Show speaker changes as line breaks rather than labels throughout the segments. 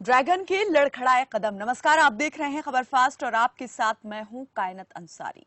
Dragon के लड़खड़ाए कदम। नमस्कार, आप देख रहे हैं खबर फास्ट और आपके साथ मैं हूं कायनत अंसारी।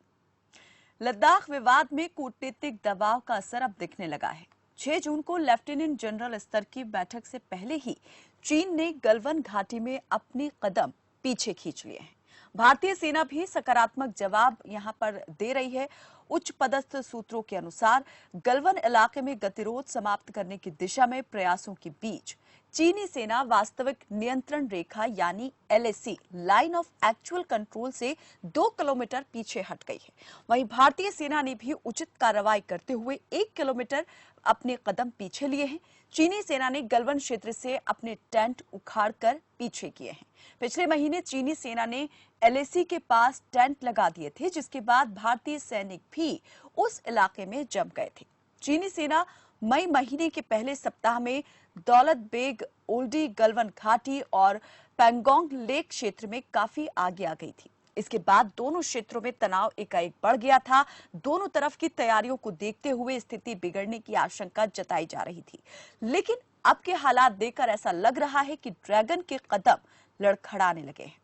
लद्दाख विवाद में कूटनीतिक दबाव का असर अब दिखने लगा है। 6 जून को लेफ्टिनेंट जनरल स्तर की बैठक से पहले ही चीन ने गलवान घाटी में अपने कदम पीछे खींच लिए हैं। भारतीय सेना भी सकारात्मक जवाब यहां पर दे रही है। उच्च पदस्थ सूत्रों के अनुसार गलवान इलाके में गतिरोध समाप्त करने की दिशा में प्रयासों के बीच चीनी सेना वास्तविक नियंत्रण रेखा यानी LAC line of actual control से 2 किलोमीटर पीछे हट गई है। वहीं भारतीय सेना ने भी उचित कार्रवाई करते हुए 1 किलोमीटर अपने कदम पीछे लिए हैं। चीनी सेना ने गलवान क्षेत्र से अपने टेंट उखाड़कर पीछे किए हैं। पिछले महीने चीनी सेना ने एलएसी के पास टेंट लगा दिए थे, जिसके बाद भारतीय सैनिक भी उस इलाके में जम गए थे। चीनी सेना मई महीने के पहले सप्ताह में दौलत बेग ओल्डी गलवान घाटी और पैंगोंग लेक क्षेत्र में काफी आगे आ गई थी। इसके बाद दोनों क्षेत्रों में तनाव एकाएक बढ़ गया था। दोनों तरफ की तैयारियों को देखते हुए स्थिति बिगड़ने की आशंका जताई जा रही थी, लेकिन अब के हालात देखकर ऐसा लग रहा है कि ड्रैगन के कदम लड़खड़ाने लगे हैं।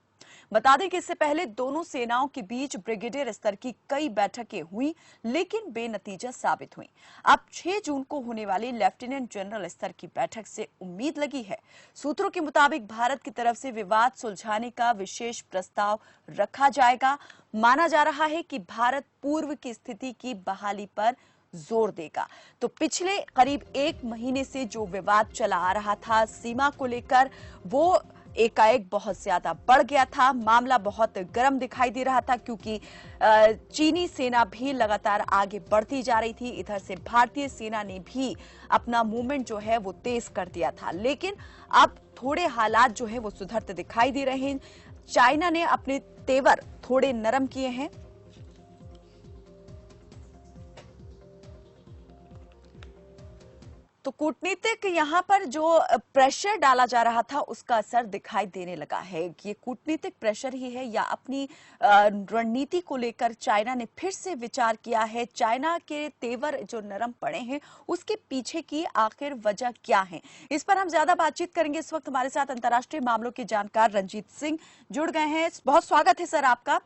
बता दें कि इससे पहले दोनों सेनाओं के बीच ब्रिगेडियर स्तर की कई बैठकें हुई, लेकिन बेनतीजा साबित हुई। अब 6 जून को होने वाली लेफ्टिनेंट जनरल स्तर की बैठक से उम्मीद लगी है। सूत्रों के मुताबिक भारत की तरफ से विवाद सुलझाने का विशेष प्रस्ताव रखा जाएगा। माना जा रहा है कि भारत पूर्व की स्थिति की बहाली पर जोर देगा। तो पिछले करीब 1 महीने से जो विवाद चला आ रहा था सीमा को लेकर, वो एकाएक बहुत ज्यादा बढ़ गया था। मामला बहुत गर्म दिखाई दे रहा था, क्योंकि चीनी सेना भी लगातार आगे बढ़ती जा रही थी। इधर से भारतीय सेना ने भी अपना मूवमेंट जो है वो तेज कर दिया था, लेकिन अब थोड़े हालात जो है वो सुधरते दिखाई दे रहे हैं। चाइना ने अपने तेवर थोड़े नरम किए हैं। तो कूटनीतिक यहां पर जो प्रेशर डाला जा रहा था उसका असर दिखाई देने लगा है। ये कूटनीतिक प्रेशर ही है या अपनी रणनीति को लेकर चाइना ने फिर से विचार किया है? चाइना के तेवर जो नरम पड़े हैं उसके पीछे की आखिर वजह क्या है? इस पर हम ज्यादा बातचीत करेंगे। इस वक्त हमारे साथ अंतर्राष्ट्रीय मामलों के जानकार रंजीत सिंह जुड़ गए हैं। बहुत स्वागत है सर आपका।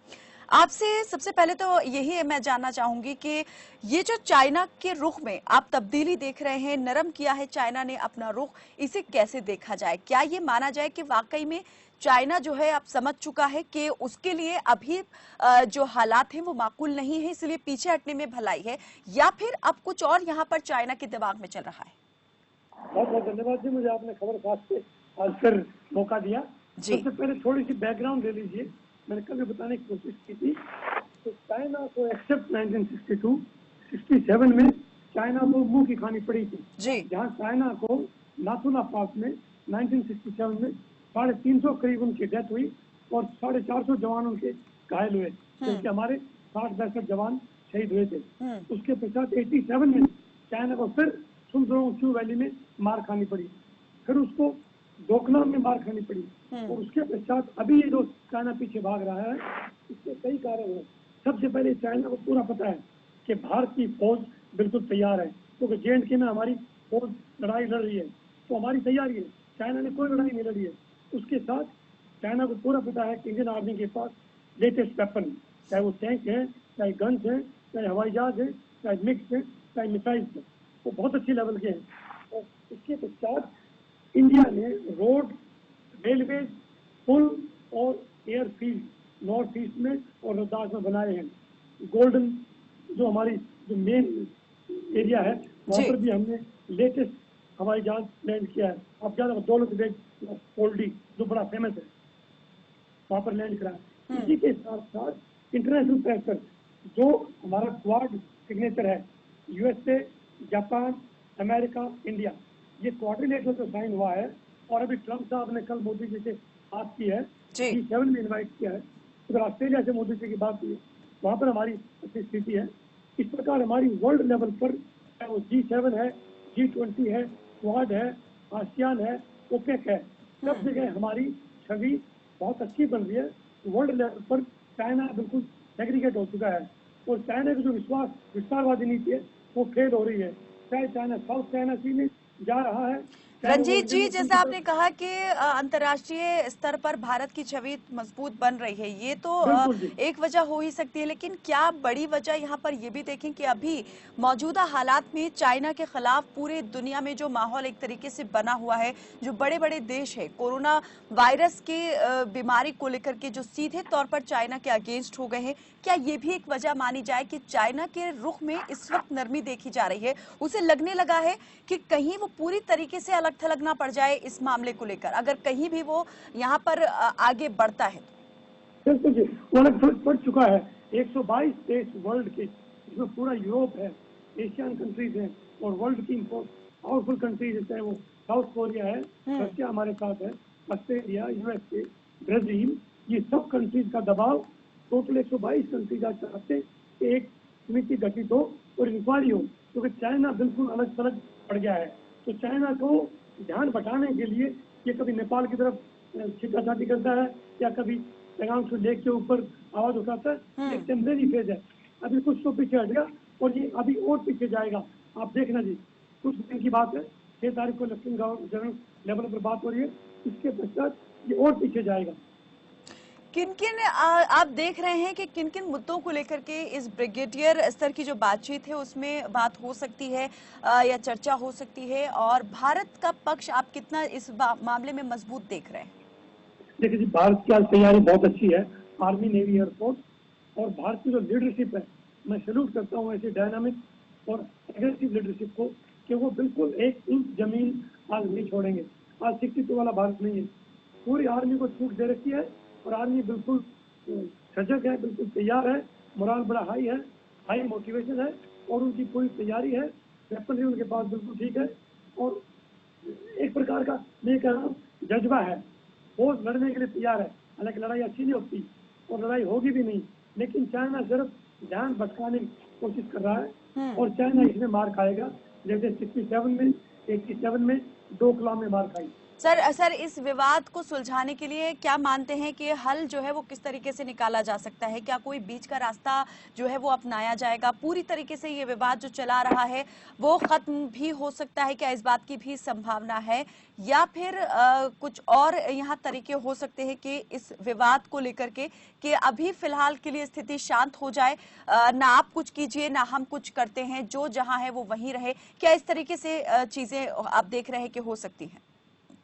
आपसे सबसे पहले तो यही मैं जानना चाहूंगी कि ये जो चाइना के रुख में आप तब्दीली देख रहे हैं, नरम किया है चाइना ने अपना रुख, इसे कैसे देखा जाए? क्या ये माना जाए कि वाकई में चाइना जो है अब समझ चुका है कि उसके लिए अभी जो हालात हैं वो माकूल नहीं है, इसलिए पीछे हटने में भलाई है, या फिर अब कुछ और यहाँ पर चाइना के दिमाग में चल रहा है?
बहुत बहुत धन्यवाद जी, मुझे आपने खबर खास से आज फिर मौका दिया। सबसे पहले थोड़ी सी बैकग्राउंड ले लीजिए। मैंने कल भी बताने की कोशिश की थी। तो चाइना को एक्सेप्ट 1962, 67 में चाइना को मुंह की खानी पड़ी थी। जहां चाइना को नाथुला पास में 1967 में 350 करीब उनकी डेथ हुई और 450 जवान उनके घायल हुए, क्योंकि हमारे 60-65 जवान शहीद हुए थे। उसके पश्चात 87 में चाइना को फिर सुंदरों चू वैली में मार खानी पड़ी, फिर उसको डोकलाम में मार खानी पड़ी, और उसके पश्चात अभी ये जो चाइना पीछे भाग रहा है, इसके कई कारण हैं। सबसे पहले चाइना को पूरा पता है कि भारत की फौज बिल्कुल तैयार है, क्योंकि JNK में हमारी फौज लड़ाई लड़ रही है, तो हमारी तैयारी है। चाइना ने कोई लड़ाई नहीं लड़ी है। उसके साथ चाइना को पूरा पता है कि इंडियन आर्मी के पास लेटेस्ट वेपन, चाहे वो टैंक है, चाहे गन्स है, चाहे हवाई जहाज है, चाहे मिक्स है, चाहे मिसाइल्स है, वो बहुत अच्छी लेवल के हैं। और इसके पश्चात इंडिया ने रोड, रेलवे, पुल और एयरफील्ड नॉर्थ ईस्ट में और लद्दाख में बनाए हैं। गोल्डन जो हमारी जो मेन एरिया है, वहाँ पर भी हमने लेटेस्ट हवाई जहाज लैंड किया है। आप ज्यादा दौलत बेग ओल्डी जो बड़ा फेमस है, वहाँ पर लैंड करा है। इसी के साथ साथ इंटरनेशनल प्रेशर, जो हमारा क्वाड सिग्नेचर है, USA, जापान, अमेरिका, इंडिया, ये कोऑर्डिनेटर जो साइन हुआ है, और अभी ट्रंप साहब ने कल मोदी जी से बात की है, G7 में इनवाइट किया है, फिर ऑस्ट्रेलिया से मोदी जी की बात हुई, वहाँ पर हमारी अच्छी स्थिति है। इस प्रकार हमारी वर्ल्ड लेवल पर वो G7 है, G20 है, क्वाड है, आसियान है, ओपेक है, सब जगह हमारी छवि बहुत अच्छी बन रही है। वर्ल्ड लेवल पर चाइना बिल्कुल सेग्रीगेट हो चुका है, और चाइना की जो विस्तारवादी नीति है वो फेल हो रही है। चाहे चाइना साउथ चाइना सी में जा रहा है,
रंजीत जी, जैसा आपने कहा कि अंतर्राष्ट्रीय स्तर पर भारत की छवि मजबूत बन रही है, ये तो
बिल्कुल जी।
एक वजह हो ही सकती है, लेकिन क्या बड़ी वजह यहाँ पर ये भी देखें कि अभी मौजूदा हालात में चाइना के खिलाफ पूरे दुनिया में जो माहौल एक तरीके से बना हुआ है, जो बड़े बड़े देश है कोरोना वायरस के बीमारी को लेकर के जो सीधे तौर पर चाइना के अगेंस्ट हो गए हैं, क्या ये भी एक वजह मानी जाए कि चाइना के रुख में इस वक्त नरमी देखी जा रही है? उसे लगने लगा है कि कहीं वो पूरी तरीके से अलग थलग ना पड़ जाए इस मामले को लेकर, अगर कहीं भी वो यहाँ पर आगे बढ़ता है तो।
बिल्कुल जी, वो अलग थलग पड़ चुका है। 122 देश वर्ल्ड के, इसमें पूरा यूरोप है, एशियन कंट्रीज हैं और वर्ल्ड की पावरफुल कंट्रीज जैसे वो साउथ कोरिया है, रशिया हमारे साथ है, ऑस्ट्रेलिया, यूएसए, ब्राजील, ये सब कंट्रीज का दबाव, टोटल 122 कंट्रीज आज चाहते हैं कि एक समिति गठित हो और इंक्वायरी हो, क्योंकि चाइना बिल्कुल अलग थलग पड़ गया है। तो चाइना को ध्यान बटाने के लिए ये कभी नेपाल की तरफ छिटाछाटी करता है या कभी पेगांग लेक के ऊपर आवाज उठाता है। एक टेम्परेरी फेज है, अभी कुछ तो पीछे हटेगा और ये अभी और पीछे जाएगा। आप देखना जी, कुछ दिन की बात है, 6 तारीख को लेफ्टिनेंट जनरल लेवल पर बात हो रही है, इसके पश्चात ये और पीछे जाएगा।
किन किन आप देख रहे हैं कि किन किन मुद्दों को लेकर के इस ब्रिगेडियर स्तर की जो बातचीत है उसमें बात हो सकती है या चर्चा हो सकती है, और भारत का पक्ष आप कितना इस मामले में मजबूत देख रहे हैं?
देखिए जी, भारत की आज तैयारी बहुत अच्छी है, आर्मी, नेवी, एयरफोर्स, और भारत की जो लीडरशिप है, मैं सैल्यूट करता हूँ ऐसी डायनामिक और एग्रेसिव लीडरशिप को, कि वो बिल्कुल 1 इंच जमीन आज नहीं छोड़ेंगे। आज 62 वाला भारत नहीं है, पूरी आर्मी को छूट दे रखी है और आर्मी बिल्कुल सजग है, बिल्कुल तैयार है, मोरल बड़ा हाई है, हाई मोटिवेशन है और उनकी पूरी तैयारी है, वेपनरी उनके पास बिल्कुल ठीक है और एक प्रकार का मैं कह रहा हूँ जज्बा है, वो लड़ने के लिए तैयार है। हालांकि लड़ाई अच्छी नहीं होती और लड़ाई होगी भी नहीं, लेकिन चाइना सिर्फ ध्यान भटकाने की कोशिश कर रहा है और चाइना इसमें मार खाएगा, जैसे 67 में, 87 में, डोकलाम में मार खाई।
सर इस विवाद को सुलझाने के लिए क्या मानते हैं कि हल जो है वो किस तरीके से निकाला जा सकता है? क्या कोई बीच का रास्ता जो है वो अपनाया जाएगा? पूरी तरीके से ये विवाद जो चला रहा है वो खत्म भी हो सकता है क्या? इस बात की भी संभावना है, या फिर कुछ और यहाँ तरीके हो सकते हैं कि इस विवाद को लेकर के कि अभी फिलहाल के लिए स्थिति शांत हो जाए, ना आप कुछ कीजिए ना हम कुछ करते हैं, जो जहां है वो वहीं रहे? क्या इस तरीके से चीजें आप देख रहे हैं कि हो सकती हैं?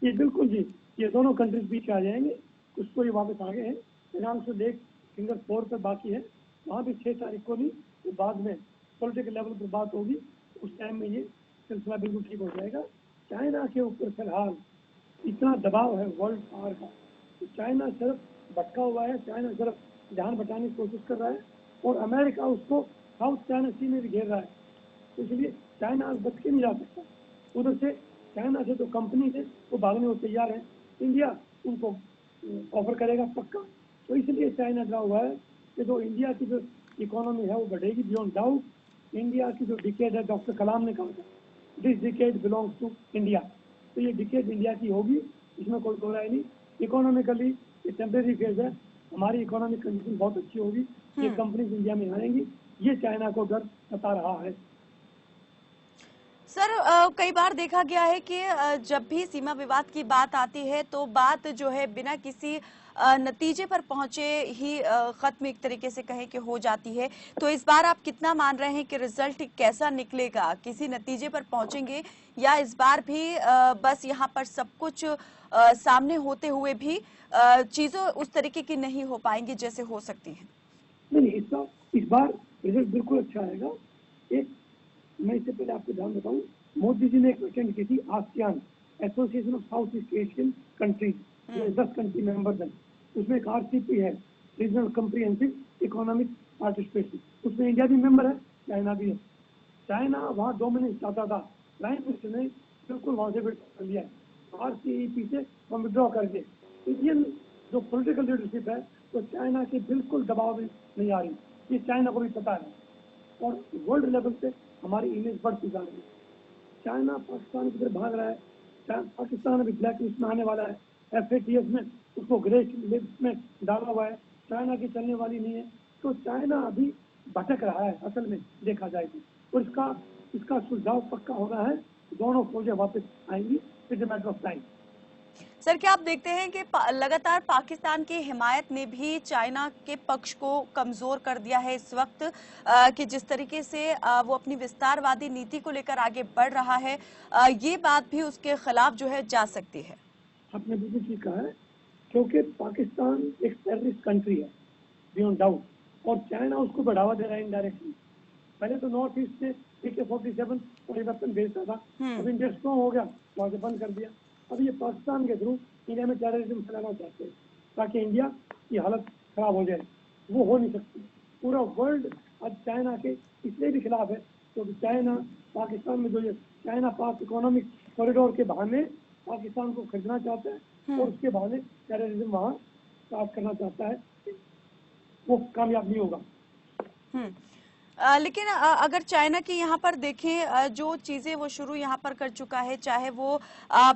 ये बिल्कुल जी, ये दोनों कंट्रीज बीच आ जाएंगे, कुछ तो ये वापस आगे हैं। ईरान से लेक फिंगर 4 पर बाकी है, वहाँ भी 6 तारीख को नहीं तो बाद में पॉलिटिकल लेवल पर बात होगी, उस टाइम में ये सिलसिला बिल्कुल ठीक हो जाएगा। चाइना के ऊपर फिलहाल इतना दबाव है वर्ल्ड पावर का, तो चाइना सिर्फ भटका हुआ है, चाइना सिर्फ ध्यान बटाने की कोशिश कर रहा है और अमेरिका उसको साउथ चाइना सी में भी घेर रहा है, तो इसलिए चाइना बच के नहीं जा सकता। उधर से चाइना से जो कंपनी है वो भागने को तैयार है, इंडिया उनको ऑफर करेगा पक्का, तो इसलिए चाइना ड्रा हुआ है कि जो इंडिया की जो इकोनॉमी है वो बढ़ेगी बियॉन्ड डाउट। इंडिया की जो डिकेड है, डॉक्टर कलाम ने कहा था this decade belongs to India, तो ये डिकेड इंडिया की होगी, इसमें कोई दो राय नहीं। इकोनॉमिकली ये टेम्परेरी फेज है, हमारी इकोनॉमिक कंडीशन बहुत अच्छी होगी, ये कंपनीज इंडिया में आएंगी, ये चाइना को डर सता रहा है।
सर कई बार देखा गया है कि जब भी सीमा विवाद की बात आती है तो बात जो है बिना किसी नतीजे पर पहुंचे ही खत्म एक तरीके से कहें कि हो जाती है, तो इस बार आप कितना मान रहे हैं कि रिजल्ट कैसा निकलेगा? किसी नतीजे पर पहुंचेंगे या इस बार भी बस यहां पर सब कुछ सामने होते हुए भी चीजें उस तरीके की नहीं हो पाएंगी जैसे हो सकती हैं?
नहीं, इस बार रिजल्ट बिल्कुल अच्छा आएगा। एक मैं इससे पहले आपको ध्यान बताऊं, मोदी जी ने एक अटेंड की थी ASEAN, association of south east Asian countries, 10 country members हैं, उसमें एक RCP है, रीजनल कम्प्रिहेंसिव इकोनॉमिक पार्टिसिपेशन, उसमें इंडिया भी मेंबर है, चाइना भी है। चाइना वहाँ डोमिनेंस चाहता था, प्राइम मिनिस्टर ने बिल्कुल वहाँ से कर लिया है, RCEP से हम विड्रॉ करके। इंडियन जो पॉलिटिकल लीडरशिप है तो चाइना के बिल्कुल दबाव में नहीं आ रही, ये चाइना को भी पता है और वर्ल्ड लेवल पे हमारी इमेज बढ़ती जा रही है। चाइना पाकिस्तान की तरफ भाग रहा है, पाकिस्तान अभी ब्लैक लिस्ट में आने वाला है, FATF में उसको ग्रे लिस्ट में डाला हुआ है, चाइना की चलने वाली नहीं है, तो चाइना अभी भटक रहा है असल में देखा जाए तो, और इसका सुलझाव पक्का हो रहा है, दोनों फौजें वापस आएंगी it's a matter of time.
Sir, क्या आप देखते हैं कि लगातार पाकिस्तान की हिमायत ने भी चाइना के पक्ष को कमजोर कर दिया है इस वक्त, कि जिस तरीके से वो अपनी विस्तारवादी नीति को लेकर आगे बढ़ रहा है, ये बात भी उसके खिलाफ जो है जा सकती है।
आपने बिल्कुल ठीक कहा है, क्योंकि पाकिस्तान एक टेररिस्ट कंट्री है बियॉन्ड डाउट, और चाइना उसको बढ़ावा दे रहा है इनडायरेक्टली। पहले तो नॉर्थ ईस्ट से AK-47 और ये वेपन भेजता था, अब इंडिया स्ट्रॉन्ग हो गया, वहां से बंद कर दिया। अब ये पाकिस्तान के थ्रू इंडिया में टेररिज्म फैलाना चाहते हैं ताकि इंडिया की हालत खराब हो जाए। वो हो नहीं सकती। पूरा वर्ल्ड आज चाइना के इसलिए भी खिलाफ है क्योंकि चाइना पाकिस्तान में जो ये चाइना पाक इकोनॉमिक कॉरिडोर के बहाने पाकिस्तान को खरीदना चाहता है और उसके बहाने टेररिज्म वहां स्टार्ट करना चाहता है। वो कामयाब नहीं होगा।
लेकिन अगर चाइना की यहाँ पर देखें, जो चीजें वो शुरू यहाँ पर कर चुका है, चाहे वो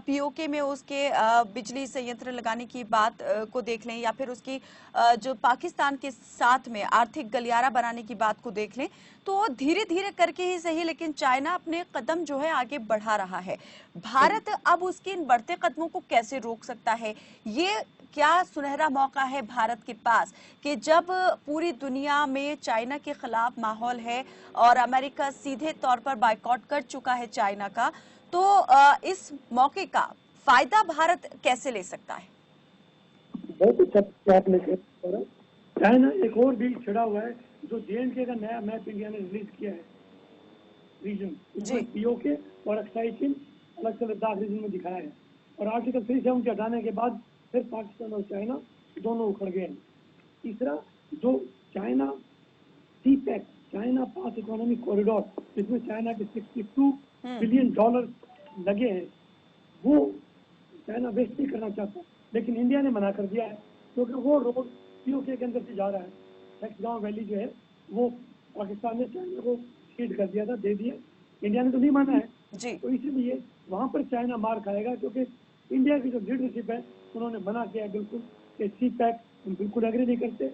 POK में उसके बिजली संयंत्र लगाने की बात को देख लें, या फिर उसकी जो पाकिस्तान के साथ में आर्थिक गलियारा बनाने की बात को देख लें, तो धीरे धीरे करके ही सही लेकिन चाइना अपने कदम जो है आगे बढ़ा रहा है। भारत अब उसके इन बढ़ते कदमों को कैसे रोक सकता है? ये क्या सुनहरा मौका है भारत के पास कि जब पूरी दुनिया में चाइना के खिलाफ माहौल है और अमेरिका सीधे तौर पर बायकॉट कर चुका है चाइना का, तो इस मौके का फायदा भारत कैसे ले सकता है?
बहुत अच्छा आपने कहा। चाइना एक और डील छिड़ा हुआ है जो JNK का नया मैप इंडिया ने रिलीज किया है रीजन, उसमें POK और अक्साई चीन अलग से लद्दाख रीजन में दिखाया है। और आर्टिकल 370 हटाने के बाद फिर पाकिस्तान और चाइना दोनों उखड़ गए हैं। तीसरा, जो चाइना CPEC चाइना पाक इकोनॉमिक कॉरिडोर जिसमें चाइना के $62 बिलियन लगे हैं, वो चाइना वेस्ट नहीं करना चाहता, लेकिन इंडिया ने मना कर दिया है क्योंकि वो रोड POK के अंदर से जा रहा है। गांव वैली जो है वो पाकिस्तान ने चाइना को सीड कर दिया था, दे दिया। इंडिया ने तो नहीं माना है
जी।
तो इसीलिए वहां पर चाइना मार खाएगा क्योंकि इंडिया की जो लीडरशिप है उन्होंने मना किया बिल्कुल कि CPEC हम बिल्कुल एग्री नहीं करते।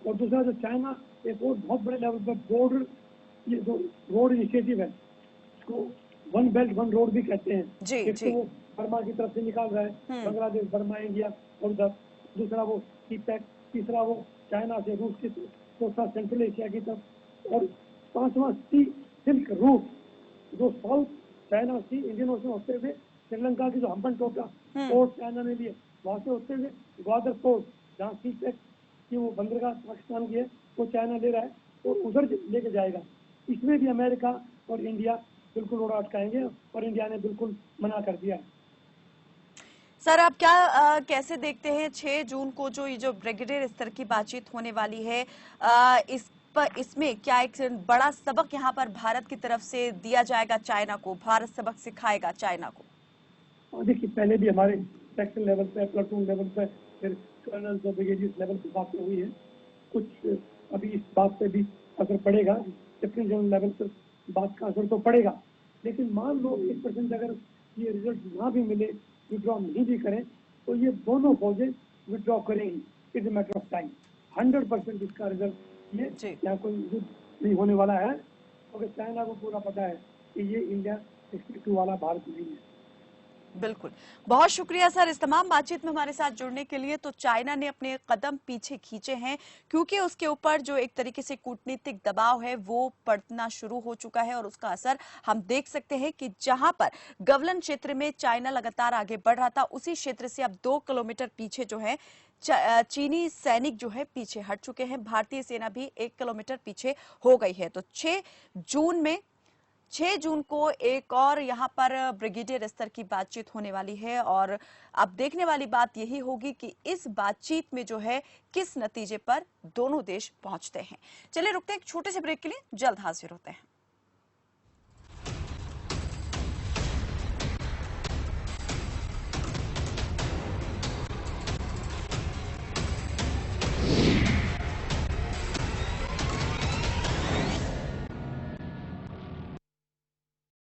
और दूसरा, जो चाइना एक और बहुत बड़े लेवल पर बॉर्डर, ये जो रोड इनिशिएटिव है इसको वन बेल्ट वन रोड भी कहते हैं। एक तो वो बर्मा की तरफ से निकाल रहा है, बांग्लादेश, बर्मा, इंडिया और उधर। दूसरा वो CPEC, तीसरा वो चाइना से रूस की तरफ, चौथा सेंट्रल एशिया की तरफ, और पांचवा सिल्क रूट जो साउथ चाइना सी इंडियन ओशन होते हुए श्रीलंका की जो हम्बन टोटा पोर्ट चाइना ने लिए, वहां से होते हुए ग्वादर पोर्ट जहाँ CPEC की वो बंदरगाह पाकिस्तान की है वो चाइना ले रहा है और उधर लेके जाएगा। इसमें भी अमेरिका और इंडिया बिल्कुल रोड अटकाएंगे और इंडिया ने बिल्कुल मना कर दिया है।
सर, आप क्या कैसे देखते हैं 6 जून को जो ब्रिगेडियर स्तर की बातचीत होने वाली है, इसमें क्या एक बड़ा सबक यहाँ पर भारत की तरफ से दिया जाएगा चाइना को? भारत सबक सिखाएगा चाइना को?
देखिए, पहले भी हमारे सेक्शन लेवल पे, प्लाटून लेवल पे, फिर कर्नल और ब्रिगेडियर लेवल पे बातें हुई है। कुछ अभी इस बात पे भी असर पड़ेगा, लेफ्टिनेंट जनरल लेवल पर बात का असर तो पड़ेगा। लेकिन मान लो 1% अगर ये रिजल्ट ना भी मिले, विड्रॉ नहीं भी करें, तो ये दोनों फौजें विड्रॉ करेंगी। It's a matter of time. 100% इसका रिजल्ट ये यहाँ कोई युद्ध नहीं होने वाला है क्योंकि चाइना को पूरा पता है कि ये इंडिया 62 वाला भारत नहीं है।
बिल्कुल, बहुत शुक्रिया सर इस तमाम बातचीत में हमारे साथ जुड़ने के लिए। तो चाइना ने अपने कदम पीछे खींचे हैं क्योंकि उसके ऊपर जो एक तरीके से कूटनीतिक दबाव है वो पड़ना शुरू हो चुका है और उसका असर हम देख सकते हैं कि जहां पर गलवान क्षेत्र में चाइना लगातार आगे बढ़ रहा था, उसी क्षेत्र से अब 2 किलोमीटर पीछे जो है चीनी सैनिक जो है पीछे हट चुके हैं। भारतीय सेना भी 1 किलोमीटर पीछे हो गई है। तो 6 जून को एक और यहाँ पर ब्रिगेडियर स्तर की बातचीत होने वाली है और अब देखने वाली बात यही होगी कि इस बातचीत में जो है किस नतीजे पर दोनों देश पहुंचते हैं। चलिए रुकते हैं एक छोटे से ब्रेक के लिए, जल्द हाजिर होते हैं।